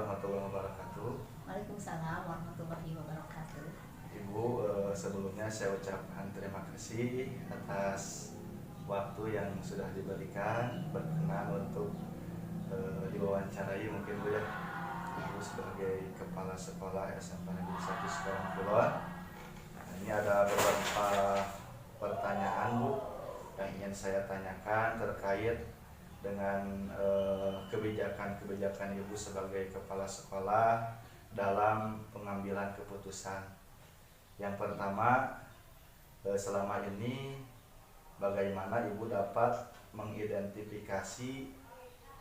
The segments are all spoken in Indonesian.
warahmatullahi wabarakatuh. Waalaikumsalam warahmatullahi wabarakatuh. Ibu, sebelumnya saya ucapkan terima kasih atas waktu yang sudah diberikan berkenan untuk diwawancarai mungkin Bu ya. Ibu sebagai kepala sekolah SMP Negeri 1 Sekarang Kulon. Nah, ini ada beberapa pertanyaan Bu yang ingin saya tanyakan terkait dengan kebijakan-kebijakan Ibu sebagai kepala sekolah dalam pengambilan keputusan. Yang pertama, selama ini bagaimana Ibu dapat mengidentifikasi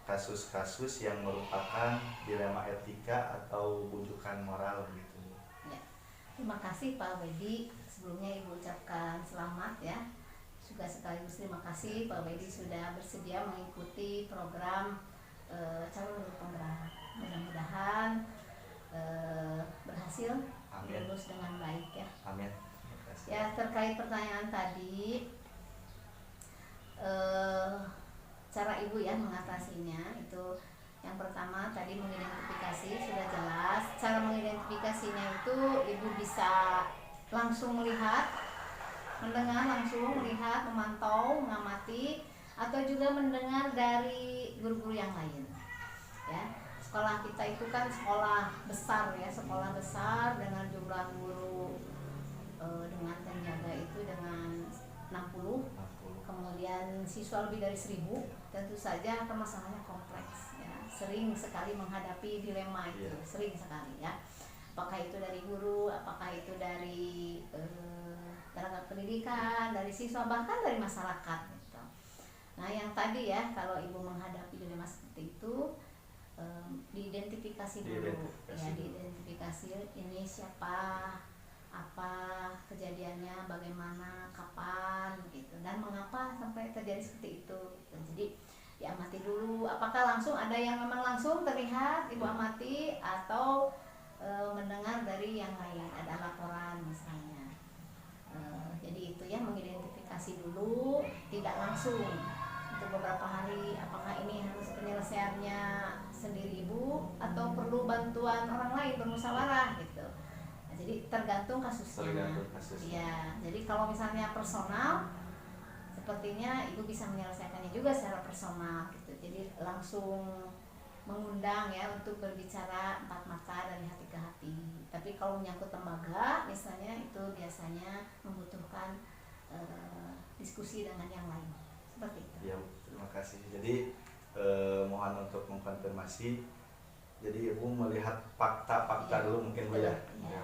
kasus-kasus yang merupakan dilema etika atau bujukan moral gitu. Ya. Terima kasih Pak Wedi. Sebelumnya Ibu ucapkan selamat ya. Juga sekaligus terima kasih Pak Wedi sudah bersedia mengikuti program calon guru penggerak. Mudah-mudahan berhasil lulus dengan baik ya. Amin. Ya, terkait pertanyaan tadi, cara Ibu ya mengatasinya itu yang pertama tadi mengidentifikasi sudah jelas. Cara mengidentifikasinya itu Ibu bisa langsung melihat, mendengar langsung, melihat, memantau, mengamati, atau juga mendengar dari guru-guru yang lain. Ya, sekolah kita itu kan sekolah besar ya, sekolah besar dengan jumlah guru dengan penjaga itu dengan 60. Kemudian siswa lebih dari 1000. Tentu saja permasalahannya kompleks ya, sering sekali menghadapi dilema itu, sering sekali ya. Apakah itu dari guru, apakah itu dari tenaga pendidikan, dari siswa, bahkan dari masyarakat gitu. Nah, yang tadi ya, kalau Ibu menghadapi dilema seperti itu, diidentifikasi dulu ya, diidentifikasi ini siapa, apa kejadiannya, bagaimana, kapan gitu, dan mengapa sampai terjadi seperti itu gitu. Jadi diamati dulu, apakah langsung ada yang memang langsung terlihat Ibu amati, atau mendengar dari yang lain, ada laporan misalnya. Jadi itu ya, mengidentifikasi dulu, tidak langsung untuk beberapa hari. Apakah ini harus penyelesaiannya sendiri Ibu atau perlu bantuan orang lain, bermusyawarah gitu. Nah, jadi tergantung kasusnya. Ya, jadi kalau misalnya personal, sepertinya Ibu bisa menyelesaikannya juga secara personal gitu. Jadi langsung mengundang ya untuk berbicara empat mata dari hati ke hati. Tapi kalau menyangkut lembaga misalnya, itu biasanya membutuhkan diskusi dengan yang lain. Seperti itu. Ya, terima kasih. Jadi mohon untuk mengkonfirmasi. Jadi Ibu melihat fakta-fakta dulu mungkin Bu ya.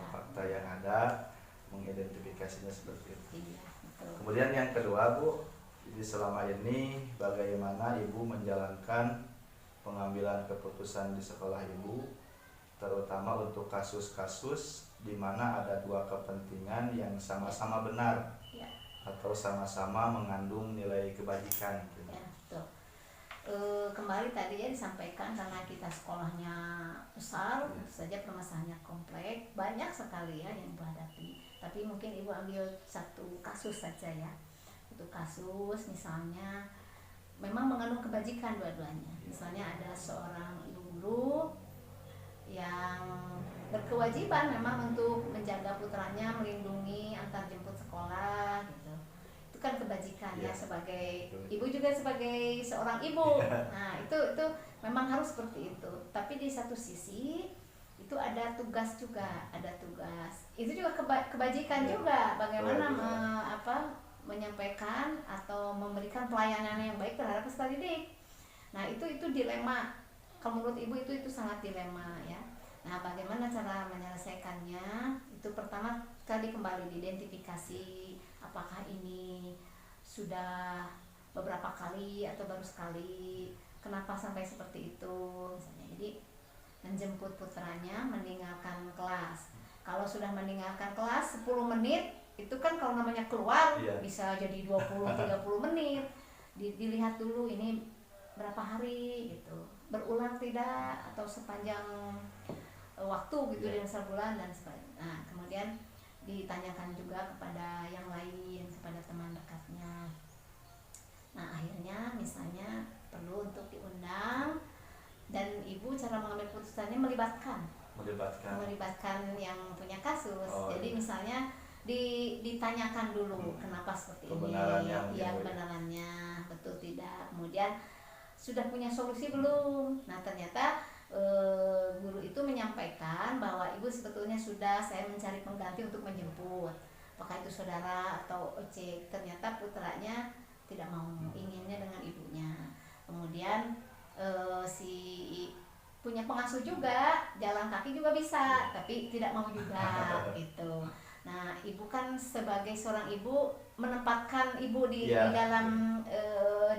Fakta yang ada, mengidentifikasinya seperti itu. Iya, betul. Kemudian yang kedua Bu, jadi selama ini bagaimana Ibu menjalankan pengambilan keputusan di sekolah Ibu, terutama untuk kasus-kasus di mana ada dua kepentingan yang sama-sama benar atau sama-sama mengandung nilai kebajikan gitu. Ya, betul. Kembali tadi ya disampaikan, karena kita sekolahnya besar, saja permasalahannya kompleks, banyak sekali ya yang Ibu hadapi. Tapi mungkin Ibu ambil satu kasus saja ya. Itu kasus misalnya memang mengandung kebajikan dua-duanya. Misalnya ada seorang ibu guru yang berkewajiban memang untuk menjaga putranya, melindungi antar jemput sekolah gitu. Itu kan kebajikan ya, sebagai ibu juga sebagai seorang ibu. Nah, itu memang harus seperti itu. Tapi di satu sisi itu ada tugas juga, ada tugas. Itu juga kebajikan juga, bagaimana menyampaikan atau memberikan pelayanan yang baik terhadap peserta didik. Nah, itu dilema. Kalau menurut Ibu itu sangat dilema ya. Nah, bagaimana cara menyelesaikannya? Itu pertama kali kembali diidentifikasi, apakah ini sudah beberapa kali atau baru sekali, kenapa sampai seperti itu misalnya. Jadi menjemput putranya meninggalkan kelas. Kalau sudah meninggalkan kelas 10 menit, itu kan kalau namanya keluar bisa jadi 20-30 menit. Dilihat dulu ini berapa hari gitu, berulang tidak, atau sepanjang waktu gitu, dalam sebulan dan sebagainya. Nah, kemudian ditanyakan juga kepada yang lain, kepada teman dekatnya. Nah, akhirnya misalnya perlu untuk diundang, dan ibu cara mengambil keputusannya melibatkan melibatkan yang punya kasus. Oh, jadi iya. misalnya ditanyakan dulu kenapa seperti Kebenarannya ini, ya mungkin, Bu, ya. kebenarannya betul tidak, kemudian sudah punya solusi belum. Nah ternyata guru itu menyampaikan bahwa ibu sebetulnya sudah, saya mencari pengganti untuk menjemput, apakah itu saudara atau ojek. Ternyata putranya tidak mau, inginnya dengan ibunya. Kemudian si punya pengasuh juga, jalan kaki juga bisa, tapi tidak mau juga gitu. Nah, ibu kan sebagai seorang ibu menempatkan ibu di dalam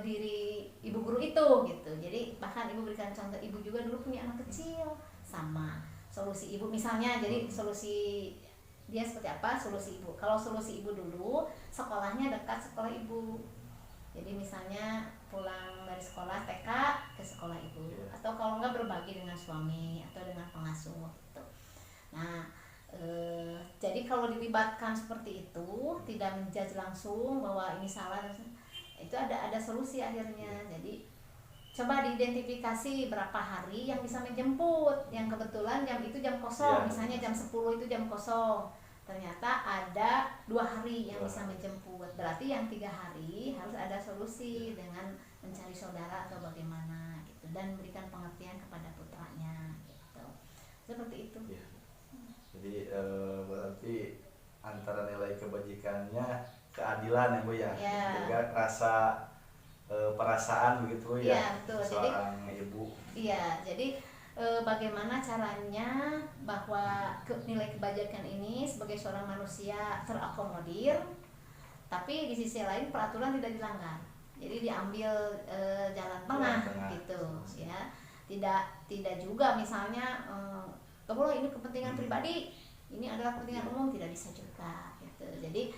diri ibu guru itu gitu. Jadi bahkan ibu berikan contoh, ibu juga dulu punya anak kecil, sama solusi ibu misalnya. Jadi solusi dia seperti apa, solusi ibu. Kalau solusi ibu dulu, sekolahnya dekat sekolah ibu. Jadi misalnya pulang dari sekolah TK ke sekolah ibu, atau kalau enggak berbagi dengan suami atau dengan pengasuh gitu. Nah, jadi kalau dilibatkan seperti itu, tidak menjudge langsung bahwa ini salah, itu ada solusi akhirnya. Jadi coba diidentifikasi berapa hari yang bisa menjemput, yang kebetulan jam itu jam kosong, misalnya jam 10 itu jam kosong, ternyata ada 2 hari yang bisa menjemput, berarti yang 3 hari harus ada solusi dengan mencari saudara atau bagaimana gitu, dan berikan pengertian kepada putranya gitu, seperti itu. Jadi berarti antara nilai kebajikannya, keadilan ya Bu ya, juga rasa perasaan begitu ya, betul. seorang ibu. Iya, jadi bagaimana caranya bahwa nilai kebajikan ini sebagai seorang manusia terakomodir, tapi di sisi lain peraturan tidak dilanggar. Jadi diambil jalan tengah gitu ya. Tidak juga misalnya kalau ini kepentingan pribadi, ini adalah kepentingan umum, tidak bisa juga gitu. Jadi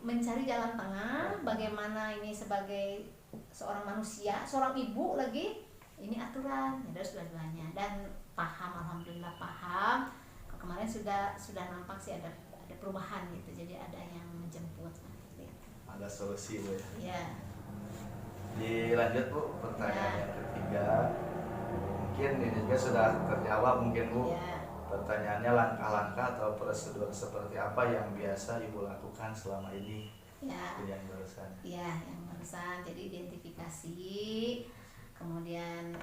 mencari jalan tengah, bagaimana ini sebagai seorang manusia, seorang ibu lagi, ini aturan, harus dua-duanya, dan paham, alhamdulillah paham. Kemarin sudah nampak sih ada perubahan gitu, jadi ada yang menjemput. Ada solusi Bu ya. Ya. Dilanjut Bu, pertanyaan yang ketiga, mungkin ini juga sudah terjawab mungkin Bu. Pertanyaannya, langkah-langkah atau prosedur seperti apa yang biasa ibu lakukan selama ini? Yang barusan. Yang barusan. Jadi identifikasi, kemudian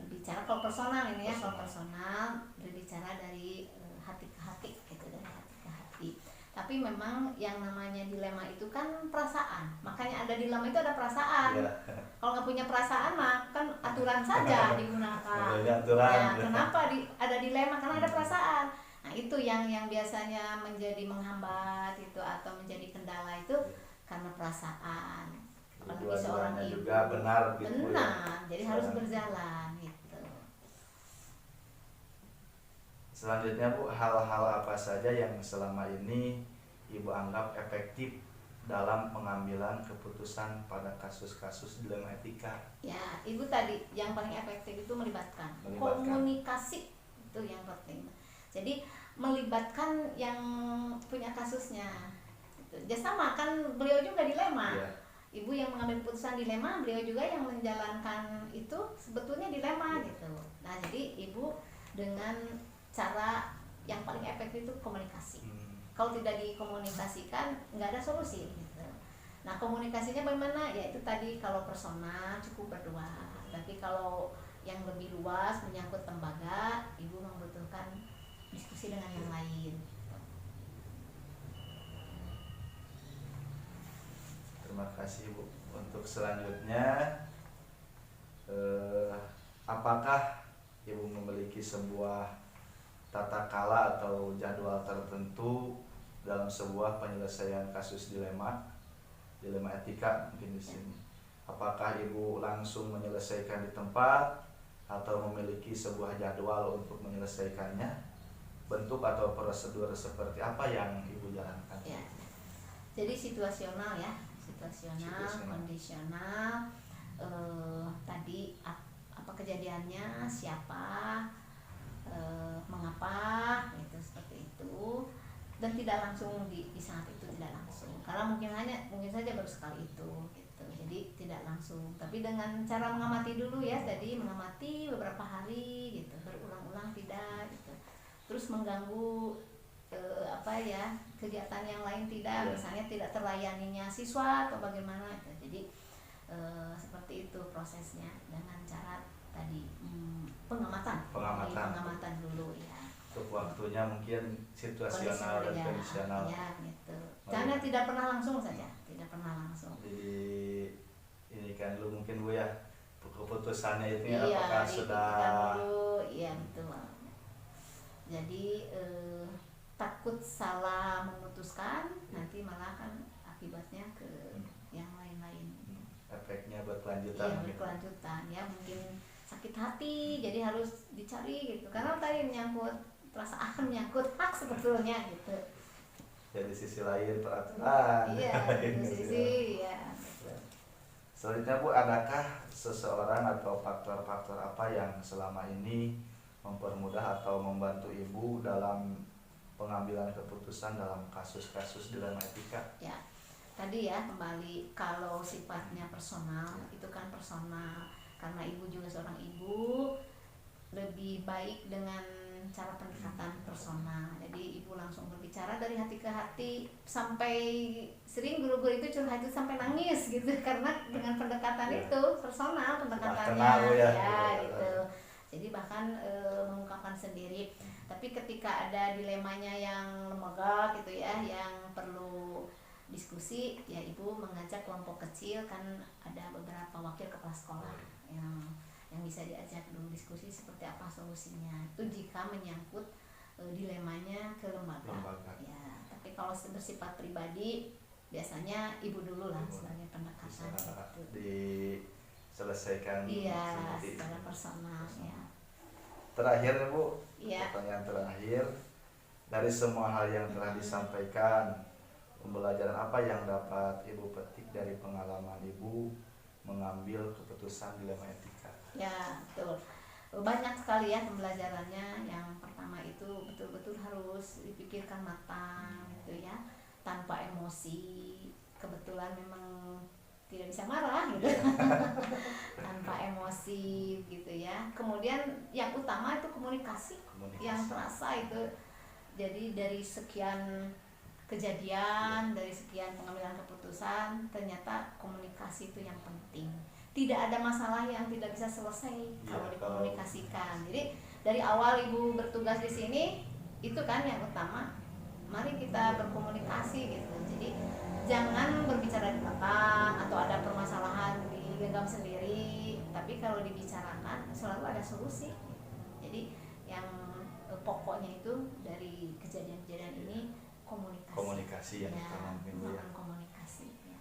berbicara kalau personal ini ya, kalau personal berbicara dari hati ke hati gitu, dari hati ke hati. Tapi memang yang namanya dilema itu kan perasaan, makanya ada dilema itu ada perasaan. Kalau nggak punya perasaan mah kan aturan saja digunakan. Ya, kenapa ada dilema? Karena ada perasaan. Nah itu yang biasanya menjadi menghambat itu atau menjadi kendala itu karena perasaan. Apalagi seorang ibu juga benar gitu. Benar, jadi harus berjalan gitu. Selanjutnya Bu, hal-hal apa saja yang selama ini ibu anggap efektif dalam pengambilan keputusan pada kasus-kasus dilema etika? Ya, ibu tadi yang paling efektif itu melibatkan. Komunikasi itu yang penting. Jadi melibatkan yang punya kasusnya. Ya sama kan, beliau juga dilema. Ibu yang mengambil keputusan dilema, beliau juga yang menjalankan itu sebetulnya dilema gitu. Nah jadi ibu dengan cara yang paling efektif itu komunikasi. Kalau tidak dikomunikasikan nggak ada solusi gitu. Nah komunikasinya bagaimana? Ya itu tadi, kalau personal cukup berdua. Tapi kalau yang lebih luas menyangkut tembaga, ibu membutuhkan diskusi dengan yang lain. Terima kasih Bu. Untuk selanjutnya, apakah ibu memiliki sebuah tata kala atau jadwal tertentu dalam sebuah penyelesaian kasus dilema etika mungkin di sini? Apakah ibu langsung menyelesaikan di tempat atau memiliki sebuah jadwal untuk menyelesaikannya? Bentuk atau prosedur seperti apa yang ibu jalankan? Ya. Jadi situasional ya, kondisional. Tadi apa kejadiannya, siapa, mengapa gitu, seperti itu. Dan tidak langsung di saat itu, tidak langsung, karena mungkin saja baru sekali itu gitu. Jadi tidak langsung, tapi dengan cara mengamati dulu ya, tadi mengamati beberapa hari gitu, berulang-ulang tidak gitu. terus mengganggu kegiatan yang lain tidak, misalnya tidak terlayaninya siswa atau bagaimana gitu. Jadi seperti itu prosesnya dengan cara tadi pengamatan dulu ya. Untuk waktunya mungkin situasional dan kondisional. Ya gitu. Karena tidak pernah langsung saja, tidak pernah langsung. Jadi ini kan lu mungkin Bu ya keputusannya itu iya, apakah sudah dulu, iya betul. Jadi takut salah memutuskan, nanti malah kan akibatnya ke yang lain-lain. Efeknya buat kelanjutan. Iya, berkelanjutan ya, mungkin sakit hati, jadi harus dicari gitu. Karena tadi menyangkut perasaan, menyangkut hak sebetulnya gitu. Jadi sisi lain peraturan. Iya, sisi ya. Selanjutnya Bu, adakah seseorang atau faktor-faktor apa yang selama ini mempermudah atau membantu Ibu dalam pengambilan keputusan dalam kasus-kasus dilema etika? Ya, tadi ya kembali kalau sifatnya personal itu kan personal, karena Ibu juga seorang ibu, lebih baik dengan cara pendekatan personal. Jadi Ibu langsung berbicara dari hati ke hati, sampai sering guru-guru itu curhat itu sampai nangis gitu karena dengan pendekatan itu personal, pendekatannya ya gitu. Jadi bahkan mengungkapkan sendiri. Tapi ketika ada dilemanya yang lembaga gitu ya, yang perlu diskusi, ya Ibu mengajak kelompok kecil, kan ada beberapa wakil kepala sekolah yang bisa diajak dulu diskusi seperti apa solusinya. Itu jika menyangkut dilemanya ke lembaga. Ya, tapi kalau bersifat pribadi biasanya Ibu dulu lah sebagai pendekatan gitu. Diselesaikan secara personal ya. Terakhir Bu, pertanyaan terakhir, dari semua hal yang telah disampaikan, pembelajaran apa yang dapat Ibu petik dari pengalaman Ibu mengambil keputusan dilema etika? Ya, betul. Banyak sekali ya pembelajarannya. Yang pertama itu betul-betul harus dipikirkan matang gitu ya, tanpa emosi. Kebetulan memang tidak bisa marah gitu. Tanpa emosi gitu ya. Kemudian yang utama itu komunikasi. Yang terasa itu, jadi dari sekian kejadian, dari sekian pengambilan keputusan, ternyata komunikasi itu yang penting. Tidak ada masalah yang tidak bisa selesai kalau dikomunikasikan. Jadi dari awal Ibu bertugas di sini itu kan yang utama, mari kita berkomunikasi gitu. Jadi jangan berbicara di belakang atau ada permasalahan digenggam sendiri, tapi kalau dibicarakan selalu ada solusi. Jadi yang pokoknya itu dari kejadian-kejadian ini komunikasi yang utama mungkin ya. Komunikasi ya.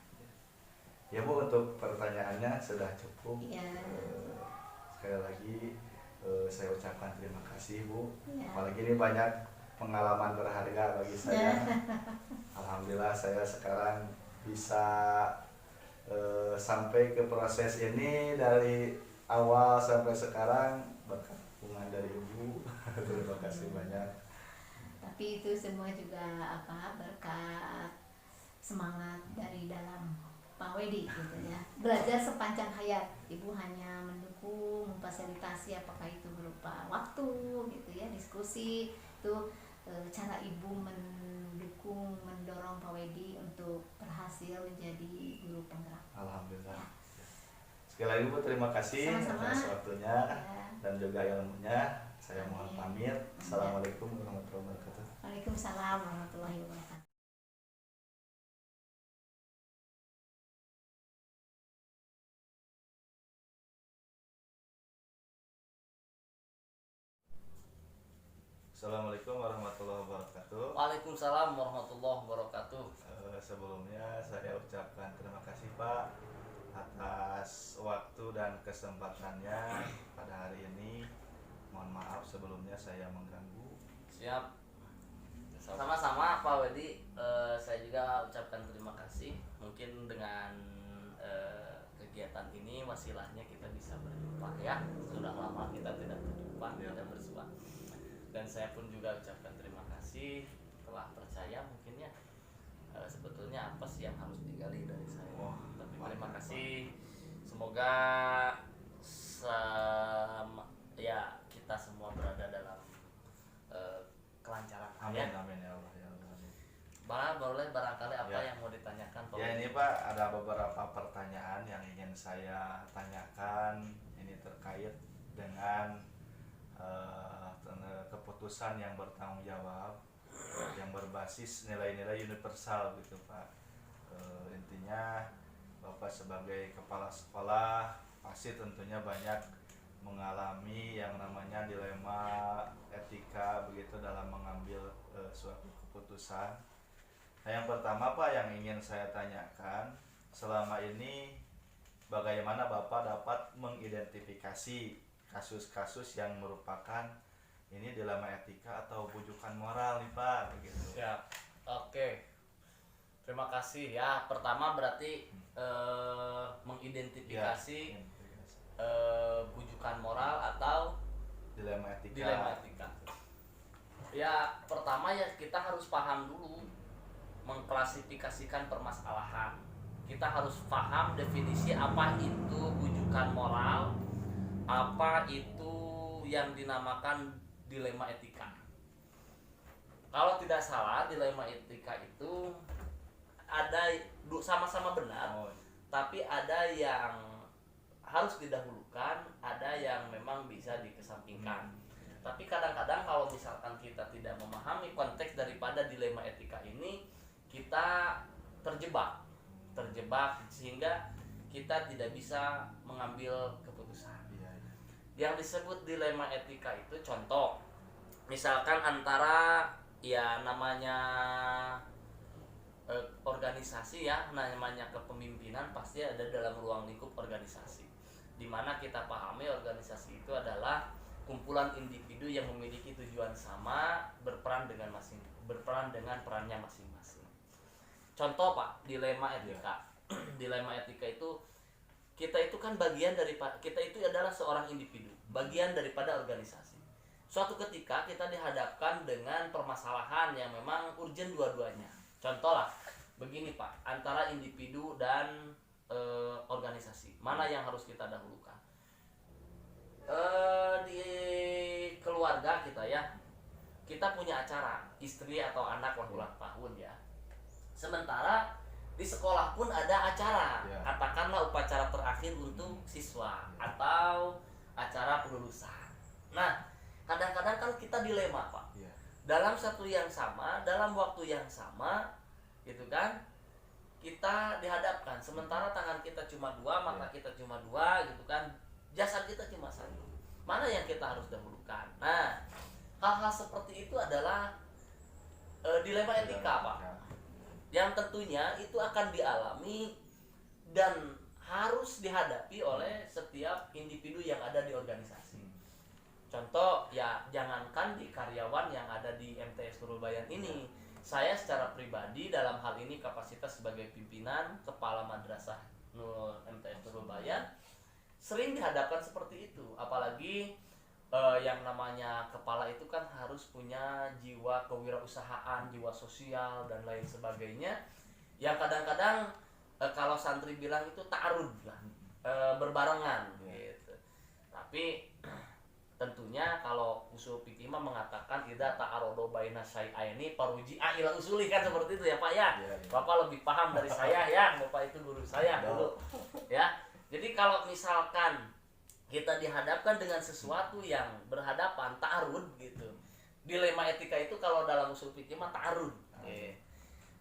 Ya Bu, untuk pertanyaannya sudah cukup. Sekali lagi saya ucapkan terima kasih Bu. Apalagi ini banyak pengalaman berharga bagi saya. Alhamdulillah saya sekarang bisa sampai ke proses ini dari awal sampai sekarang berkat dukungan dari Ibu. Terima kasih banyak. Tapi itu semua juga berkat semangat dari dalam Pak Wedi gitu ya. Belajar sepanjang hayat. Ibu hanya mendukung, memfasilitasi, apakah itu berupa waktu gitu ya, diskusi. Itu cara Ibu mendukung, mendorong Pak Wedi untuk berhasil menjadi guru penggerak. Alhamdulillah. Ya. Sekali lagi Bu, terima kasih atas waktunya dan juga ilmunya. Saya mohon pamit. Assalamualaikum warahmatullahi wabarakatuh. Waalaikumsalam warahmatullahi wabarakatuh. Assalamualaikum warahmatullahi wabarakatuh. Waalaikumsalam warahmatullahi wabarakatuh. Sebelumnya saya ucapkan terima kasih Pak atas waktu dan kesempatannya pada hari ini. Mohon maaf sebelumnya saya mengganggu. Siap. Sama-sama Pak Wedi. Saya juga ucapkan terima kasih. Mungkin dengan kegiatan ini wasilahnya kita bisa berjumpa ya. Sudah lama kita tidak berjumpa, tidak bersua. Dan saya pun juga ucapkan terima kasih telah percaya mungkin ya. Sebetulnya apa sih yang harus digali dari saya? Tapi terima kasih. Semoga kita semua berada dalam Amin, amin ya Allah, ya Allah. Boleh barangkali apa Ya. yang mau ditanyakan Pak? Ya ini Pak, ada beberapa pertanyaan yang ingin saya tanyakan. Ini terkait dengan keputusan yang bertanggung jawab, yang berbasis nilai-nilai universal gitu Pak. Intinya Bapak sebagai kepala sekolah pasti tentunya banyak mengalami yang namanya dilema etika begitu dalam mengambil suatu keputusan. Nah, yang pertama Pak yang ingin saya tanyakan, selama ini bagaimana Bapak dapat mengidentifikasi kasus-kasus yang merupakan ini dilema etika atau bujukan moral nih Pak begitu. Siap. Oke. Terima kasih ya. Pertama berarti mengidentifikasi bujukan moral atau Dilema etika. dilema etika. Ya, pertama ya kita harus paham dulu mengklasifikasikan permasalahan. Kita harus paham definisi apa itu bujukan moral, apa itu yang dinamakan dilema etika. Kalau tidak salah, dilema etika itu ada sama-sama benar, tapi ada yang harus didahulukan, ada yang memang bisa dikesampingkan. Tapi kadang-kadang kalau misalkan kita tidak memahami konteks daripada dilema etika ini, kita terjebak sehingga kita tidak bisa mengambil keputusan. Yang disebut dilema etika itu contoh, misalkan antara ya namanya organisasi ya, namanya kepemimpinan pasti ada dalam ruang lingkup organisasi, dimana kita pahami organisasi itu adalah kumpulan individu yang memiliki tujuan sama, berperan dengan perannya masing-masing. Contoh Pak, dilema etika. Dilema etika itu kita itu kan bagian dari, kita itu adalah seorang individu, bagian daripada organisasi. Suatu ketika kita dihadapkan dengan permasalahan yang memang urgent dua-duanya. Contoh lah, begini Pak, antara individu dan organisasi, mana yang harus kita dahulukan? Di keluarga kita ya, kita punya acara, istri atau anak ulang tahun ya. Sementara di sekolah pun ada acara, katakanlah upacara terakhir untuk siswa atau acara kelulusan. Nah, kadang-kadang kan kita dilema Pak, dalam satu yang sama, dalam waktu yang sama, gitu kan, kita dihadapkan. Sementara tangan kita cuma dua, mata kita cuma dua, gitu kan, jasad kita cuma satu. Mana yang kita harus dahulukan? Nah, hal-hal seperti itu adalah dilema etika Pak, yang tentunya itu akan dialami dan harus dihadapi oleh setiap individu yang ada di organisasi. Contoh ya, jangankan di karyawan yang ada di MTS Nurul Bayan ini, saya secara pribadi dalam hal ini kapasitas sebagai pimpinan kepala madrasah MTS Nurul Bayan sering dihadapkan seperti itu. Apalagi yang namanya kepala itu kan harus punya jiwa kewirausahaan, jiwa sosial dan lain sebagainya, yang kadang-kadang kalau santri bilang itu ta'arud lah, berbarengan gitu. Tapi tentunya kalau usul fikih mah mengatakan idza ta'arodo baina syai'aini faruji'a ila usuli, kan seperti itu ya Pak ya. Bapak lebih paham dari saya ya, Bapak itu guru saya dulu ya. Jadi kalau misalkan kita dihadapkan dengan sesuatu yang berhadapan, ta'arud gitu. Dilema etika itu kalau dalam usul fikih mah ta'arud.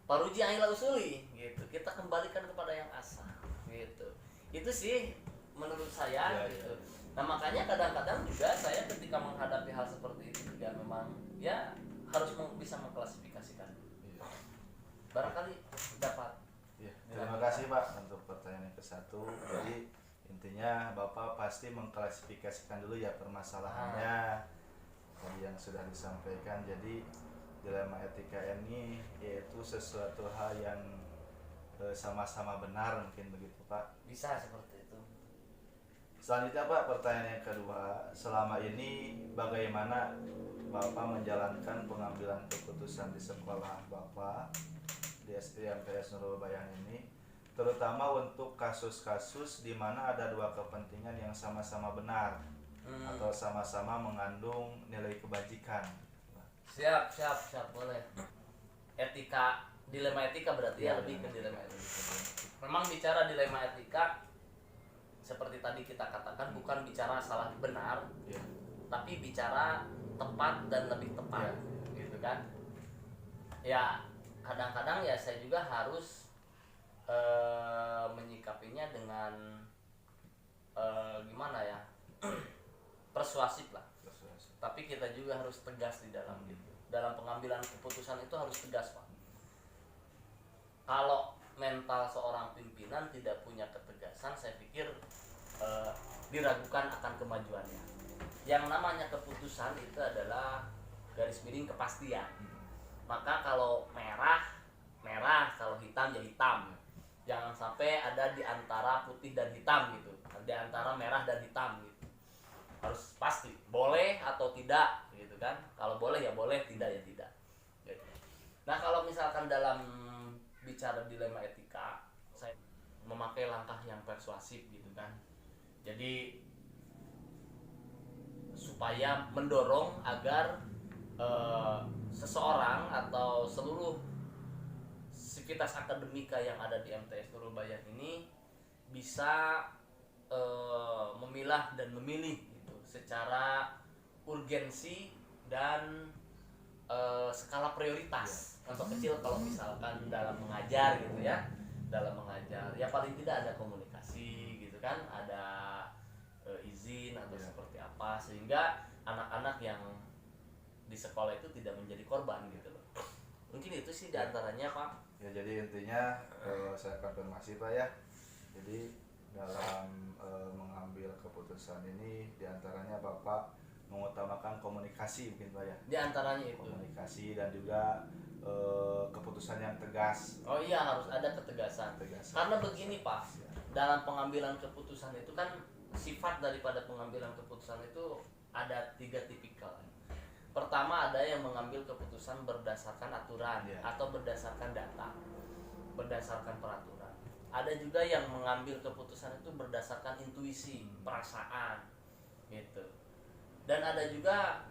Faruji'a ila usuli gitu. Kita kembalikan kepada yang asal gitu. Itu sih menurut saya gitu. Nah, makanya kadang-kadang juga saya ketika menghadapi hal seperti itu juga memang ya harus bisa mengklasifikasikan. Barangkali dapat. Terima kasih Pak untuk pertanyaan yang ke-1. Jadi intinya Bapak pasti mengklasifikasikan dulu ya permasalahannya tadi yang sudah disampaikan. Jadi dilema etika ini yaitu sesuatu hal yang sama-sama benar, mungkin begitu Pak. Bisa seperti itu. Selanjutnya Pak, pertanyaan yang kedua, selama ini bagaimana Bapak menjalankan pengambilan keputusan di sekolah Bapak di SD MTS Nurul Bayan ini, terutama untuk kasus-kasus di mana ada dua kepentingan yang sama-sama benar atau sama-sama mengandung nilai kebajikan. Siap boleh. Dilema etika berarti ya, lebih ke dilema etika. Memang bicara dilema etika seperti tadi kita katakan bukan bicara salah benar, tapi bicara tepat dan lebih tepat, gitu kan? Ya kadang-kadang ya saya juga harus menyikapinya dengan gimana ya, persuasif lah. Tapi kita juga harus tegas di dalam itu. Dalam pengambilan keputusan itu harus tegas, Pak. Kalau mental seorang pimpinan tidak punya ketegasan, saya pikir diragukan akan kemajuannya. Yang namanya keputusan itu adalah garis miring kepastian. Maka kalau merah, kalau hitam ya hitam. Jangan sampai ada di antara putih dan hitam gitu. Di antara merah dan hitam gitu. Harus pasti, boleh atau tidak gitu kan. Kalau boleh ya boleh, tidak ya tidak gitu. Nah kalau misalkan dalam bicara dilema etika, saya memakai langkah yang persuasif gitu kan. Jadi supaya mendorong agar seseorang atau seluruh sivitas akademika yang ada di MTS Nurul Bayan ini bisa memilah dan memilih gitu, secara urgensi dan skala prioritas. Contoh kecil kalau misalkan dalam mengajar gitu ya, dalam mengajar ya paling tidak ada komunikasi gitu kan, ada izin atau seperti apa, sehingga anak-anak yang di sekolah itu tidak menjadi korban gitu loh. Mungkin itu sih diantaranya, Pak. Ya jadi intinya saya konfirmasi Pak ya. Jadi dalam mengambil keputusan ini diantaranya Bapak mengutamakan komunikasi mungkin Pak ya. Diantaranya itu Komunikasi dan juga keputusan yang tegas. Oh iya, harus ada ketegasan. Karena begini Pak, dalam pengambilan keputusan itu kan sifat daripada pengambilan keputusan itu ada 3 tipikal. Pertama ada yang mengambil keputusan berdasarkan aturan atau berdasarkan data, berdasarkan peraturan. Ada juga yang mengambil keputusan itu berdasarkan intuisi, perasaan gitu. Dan ada juga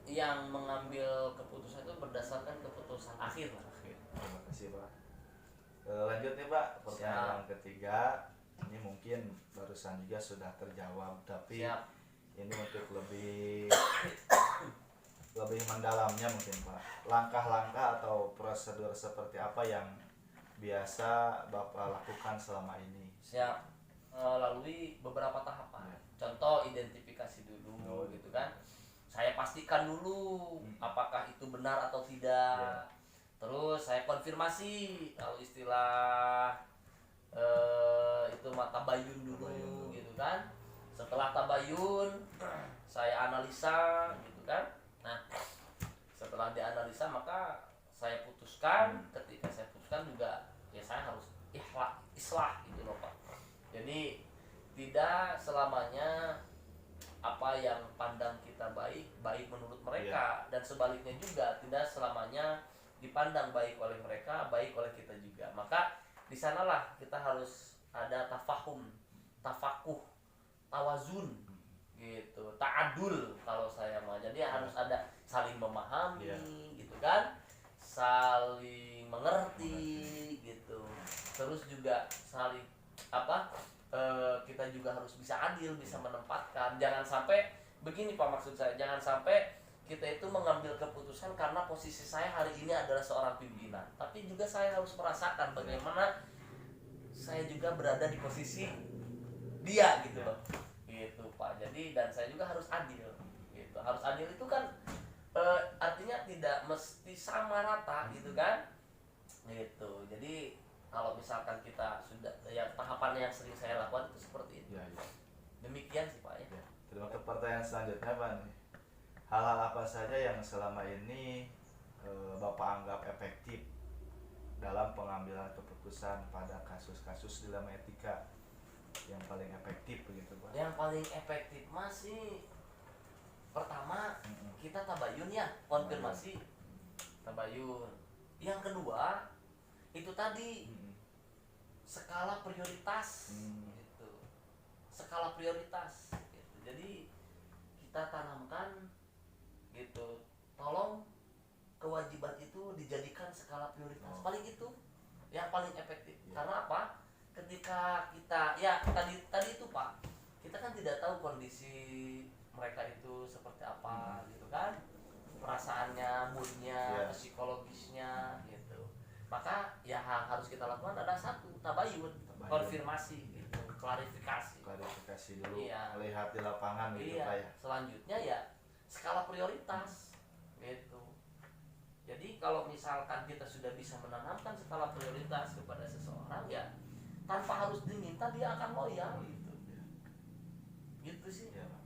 yang mengambil keputusan itu berdasarkan keputusan akhir. Terima kasih Pak. Lanjut nih Pak, pertanyaan ketiga. Ini mungkin barusan juga sudah terjawab, tapi ini untuk lebih mendalamnya mungkin Pak. Langkah-langkah atau prosedur seperti apa yang biasa Bapak lakukan selama ini? Siap. Lalui beberapa tahapan. Contoh identifikasi dulu gitu kan. Saya pastikan dulu apakah itu benar atau tidak. Terus saya konfirmasi, kalau istilah itu tabayun dulu gitu kan. Setelah tabayun saya analisa gitu kan. Nah setelah dianalisa maka saya putuskan. Ketika saya putuskan juga ya saya harus islah gitu loh Pak. Jadi tidak selamanya apa yang pandang kita baik menurut mereka, dan sebaliknya juga tidak selamanya dipandang baik oleh mereka baik oleh kita juga. Maka di sanalah kita harus ada tafahum, tafakuh, tawazun gitu, ta'adul kalau saya mau. Jadi harus ada saling memahami gitu kan, saling mengerti gitu. Terus juga saling kita juga harus bisa adil, bisa menempatkan. Jangan sampai begini Pak, maksud saya jangan sampai kita itu mengambil keputusan karena posisi saya hari ini adalah seorang pimpinan, tapi juga saya harus merasakan bagaimana saya juga berada di posisi dia gitu loh, gitu Pak. Jadi dan saya juga harus adil gitu. Harus adil itu kan artinya tidak mesti sama rata gitu kan, gitu. Jadi kalau misalkan kita sudah ya tahapan yang sering saya lakukan itu seperti itu. Demikian sih Pak ya. Terima kasih. Pertanyaan selanjutnya Pak nih. Hal-hal apa saja yang selama ini Bapak anggap efektif dalam pengambilan keputusan pada kasus-kasus dilema etika yang paling efektif begitu Pak? Yang paling efektif masih pertama kita tabayun ya, konfirmasi tabayun. Yang kedua itu tadi skala prioritas gitu. Skala prioritas gitu. Jadi kita tanamkan gitu, tolong kewajiban itu dijadikan skala prioritas. Oh. Paling itu yang paling efektif. Ya. Karena apa? Ketika kita ya tadi itu Pak, kita kan tidak tahu kondisi mereka itu seperti apa gitu kan, perasaannya, moodnya, Ya. psikologisnya gitu. Maka ya harus kita lakukan ada satu tabayun, konfirmasi gitu, klarifikasi dulu, Iya. melihat di lapangan gitu iya Pak ya. selanjutnya ya skala prioritas gitu. Jadi kalau misalkan kita sudah bisa menanamkan skala prioritas kepada seseorang ya tanpa harus diminta dia akan loyal gitu. Gitu sih. Ya, Pak.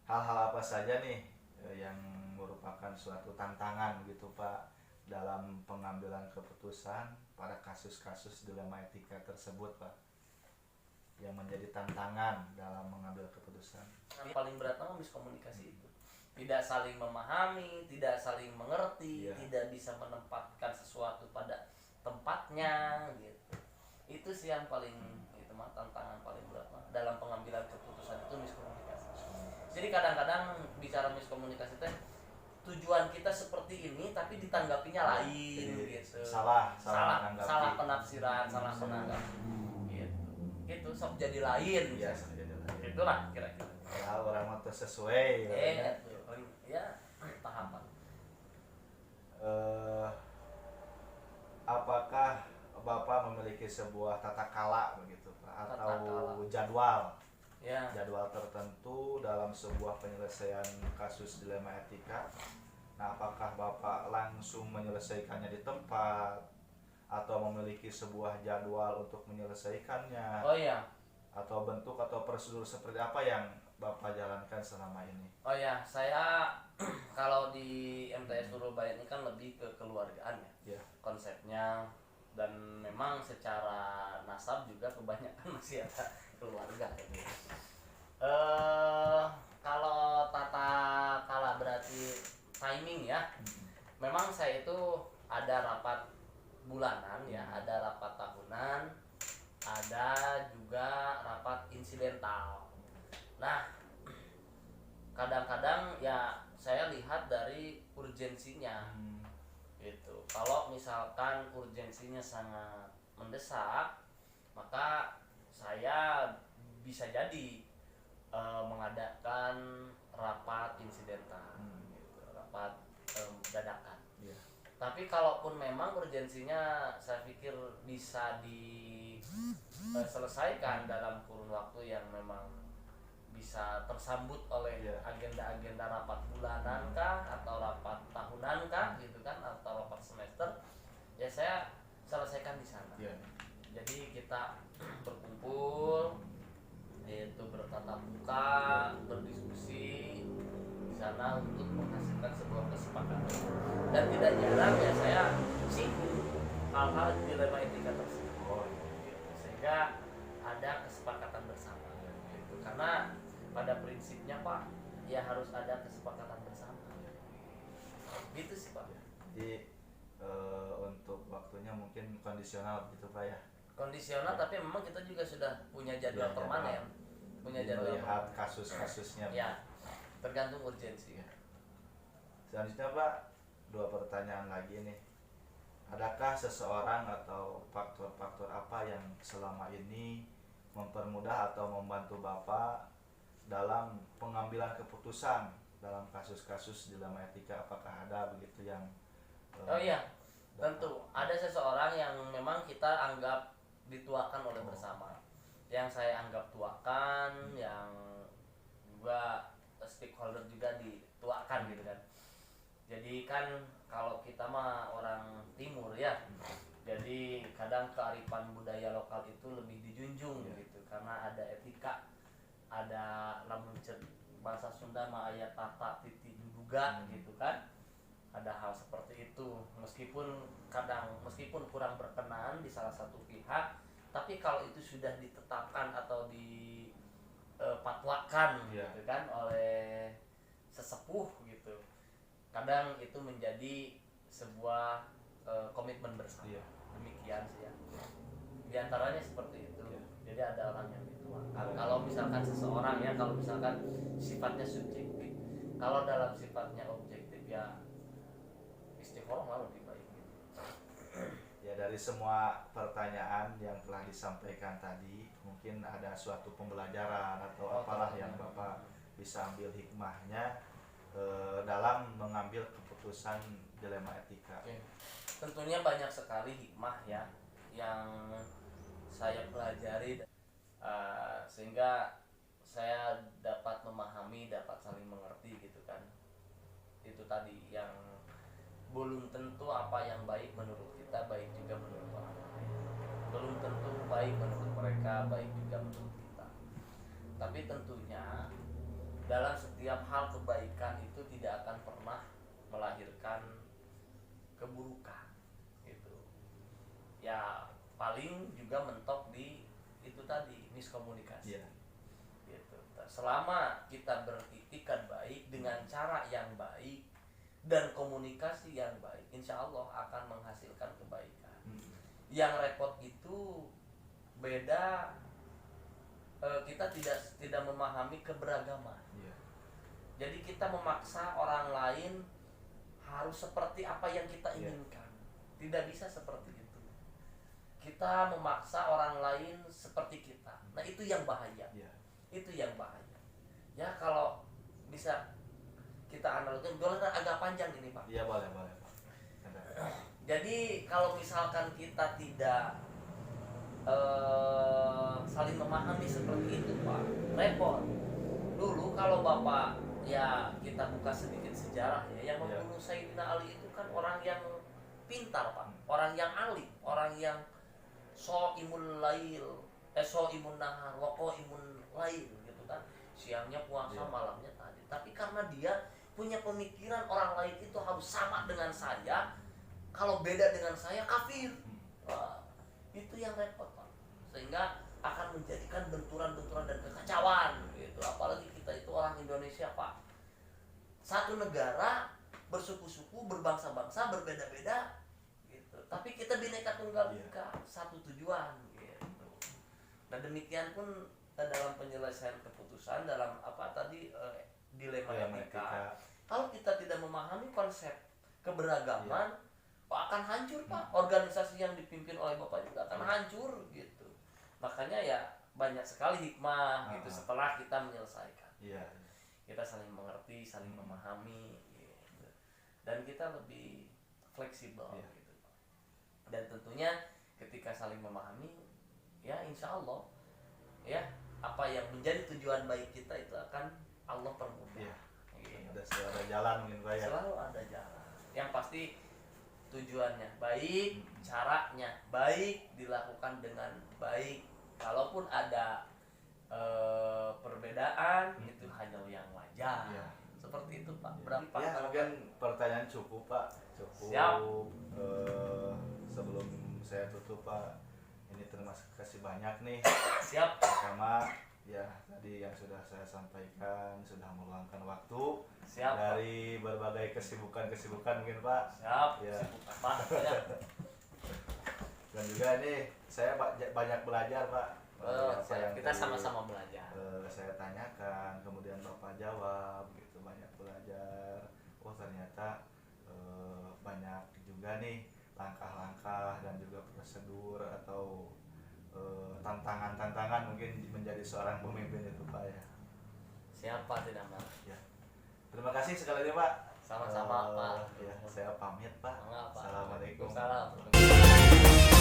Hal-hal apa saja nih yang merupakan suatu tantangan gitu Pak dalam pengambilan keputusan pada kasus-kasus dilema etika tersebut Pak, yang menjadi tantangan dalam mengambil keputusan? Yang paling berat memang miskomunikasi itu. Tidak saling memahami, tidak saling mengerti, Iya. tidak bisa menempatkan sesuatu pada tempatnya gitu. Itu sih yang paling itu mah tantangan paling berat mah dalam pengambilan keputusan itu miskomunikasi. Jadi kadang-kadang bicara miskomunikasi teh tujuan kita seperti ini tapi ditanggapinya lain gitu. Salah penafsiran, salah penanggapan. Gitu. Gitu sok jadi lain. Iya, jadi lain. Itulah kira-kira. Ya, orang mau sesuai ya. Ya tahapan. Apakah Bapak memiliki sebuah tata kala begitu Pak, atau Tata kala. jadwal tertentu dalam sebuah penyelesaian kasus dilema etika? Nah, apakah Bapak langsung menyelesaikannya di tempat atau memiliki sebuah jadwal untuk menyelesaikannya? Oh iya. Atau bentuk atau prosedur seperti apa yang Bapak jalankan selama ini? Oh ya, saya kalau di MTS Surabaya ini kan lebih ke keluargaan ya, Ya. konsepnya, dan memang secara nasab juga kebanyakan masih ada keluarga gitu. Kalau tata kala berarti timing ya. Memang saya itu ada rapat bulanan ya, ada rapat tahunan, ada juga rapat insidental. Nah, kadang-kadang ya saya lihat dari urgensinya gitu. Kalau misalkan urgensinya sangat mendesak, maka saya bisa jadi mengadakan rapat insidental gitu, rapat dadakan. Yeah. Tapi kalaupun memang urgensinya saya pikir bisa diselesaikan dalam kurun waktu yang memang bisa tersambut oleh agenda-agenda rapat bulanan kah atau rapat tahunan kah gitu kan, atau rapat semester, ya saya selesaikan di sana. Jadi kita berkumpul yaitu bertatap muka, berdiskusi di sana untuk menghasilkan sebuah kesepakatan. Dan tidak jarang ya saya singgung hal-hal dilema etika tersebut gitu, sehingga ada kesepakatan bersama gitu. Karena pada prinsipnya Pak, ya harus ada kesepakatan bersama. Gitu sih Pak. Jadi untuk waktunya mungkin kondisional gitu Pak ya. Kondisional, tapi memang kita juga sudah punya jadwal permanen. Punya jadwal melihat kasus-kasusnya. Ya, tergantung urgensi. Selanjutnya Pak, 2 pertanyaan lagi nih. Adakah seseorang atau faktor-faktor apa yang selama ini mempermudah atau membantu Bapak dalam pengambilan keputusan dalam kasus-kasus dilema etika? Apakah ada begitu yang Oh iya, tentu ada seseorang yang memang kita anggap dituakan oleh bersama, yang saya anggap tuakan, yang juga stakeholder juga dituakan gitu kan. Jadi kan kalau kita mah orang timur ya, jadi kadang kearifan budaya lokal itu lebih dijunjung gitu, karena ada etika, ada lamun bahasa Sunda mah aya tata titi duduga gitu kan. Ada hal seperti itu, meskipun kurang berkenan di salah satu pihak, tapi kalau itu sudah ditetapkan atau dipatwakan gitu kan oleh sesepuh gitu, kadang itu menjadi sebuah komitmen bersama. Demikian sih ya. Di antaranya seperti itu. Jadi ada orang yang dituakan. Kalau misalkan seseorang ya, kalau misalkan sifatnya subjektif, kalau dalam sifatnya objektif ya istiqomah lah lebih baik gitu. Ya, dari semua pertanyaan yang telah disampaikan tadi, mungkin ada suatu pembelajaran atau apalah yang Bapak bisa ambil hikmahnya dalam mengambil keputusan dilema etika. Oke. Tentunya banyak sekali hikmah ya yang saya pelajari, sehingga saya dapat memahami, dapat saling mengerti gitu kan. Itu tadi yang belum tentu apa yang baik menurut kita baik juga menurut orang lain. Belum tentu baik menurut mereka baik juga menurut kita. Tapi tentunya dalam setiap hal kebaikan itu tidak akan pernah melahirkan keburukan gitu. Ya paling juga mentok di itu tadi, miskomunikasi. Iya. Gitu. Selama kita beritikat baik dengan cara yang baik dan komunikasi yang baik, insya Allah akan menghasilkan kebaikan. Yang repot itu beda, kita tidak memahami keberagaman. Iya. Jadi kita memaksa orang lain harus seperti apa yang kita Iya. inginkan. Tidak bisa seperti itu. Kita memaksa orang lain seperti kita. Nah itu yang bahaya. Iya. Itu yang bahaya. Ya kalau bisa kita analogikan, boleh agak panjang ini Pak. Iya, boleh Pak. Jadi kalau misalkan kita tidak saling memahami seperti itu Pak, repot. Dulu kalau Bapak ya kita buka sedikit sejarah ya, yang membunuh Sayyidina Ali itu kan orang yang pintar Pak, orang yang alim, orang yang imun lail, imun nahar, imun lail gitu kan. Siangnya puasa, malamnya tadi. Tapi karena dia punya pemikiran orang lain itu harus sama dengan saya, kalau beda dengan saya kafir. Wah, itu yang repot Pak. Sehingga akan menjadikan benturan-benturan dan kekacauan gitu. Apalagi kita itu orang Indonesia Pak. Satu negara bersuku-suku, berbangsa-bangsa, berbeda-beda gitu. Tapi kita Bhinneka Tunggal Ika, satu tujuan gitu. Nah demikian pun dalam penyelesaian keputusan dalam apa tadi dilema etika. Kalau kita tidak memahami konsep keberagaman, Pak akan hancur Pak. Organisasi yang dipimpin oleh Bapak juga akan hancur gitu. Makanya ya banyak sekali hikmah gitu setelah kita menyelesaikan. Iya. Kita saling mengerti, saling memahami gitu. Dan kita lebih fleksibel gitu. Dan tentunya ketika saling memahami ya insya Allah ya apa yang menjadi tujuan baik kita itu akan Allah permudah. Iya. Gitu. Ada selalu ada jalan mungkin Pak ya. Selalu ada jalan. Yang pasti tujuannya baik, caranya baik, dilakukan dengan baik. Kalaupun ada perbedaan itu hanya yang wajar. Iya. Seperti itu Pak. Berapa Ya, Pak? mungkin pertanyaan cukup Pak. Cukup. Siap. Sebelum saya tutup Pak, ini terima kasih banyak nih. Siap. Pertama ya tadi yang sudah saya sampaikan, sudah meluangkan waktu. Siap. Dari berbagai kesibukan mungkin Pak. Siap. Ya. Sibuk apa? Ya. Dan juga ini saya banyak belajar Pak. Apa yang Kita tadi, sama-sama belajar. saya tanyakan, kemudian Bapak jawab gitu, banyak belajar. Oh ternyata banyak juga nih langkah-langkah dan juga prosedur atau tantangan-tantangan mungkin menjadi seorang pemimpin itu Pak ya. Siapa tidak marah? Ya. Terima kasih sekali lagi Pak. Sama-sama Pak. Ya, saya pamit Pak. Enggak, Pak. Assalamualaikum. Waalaikumsalam.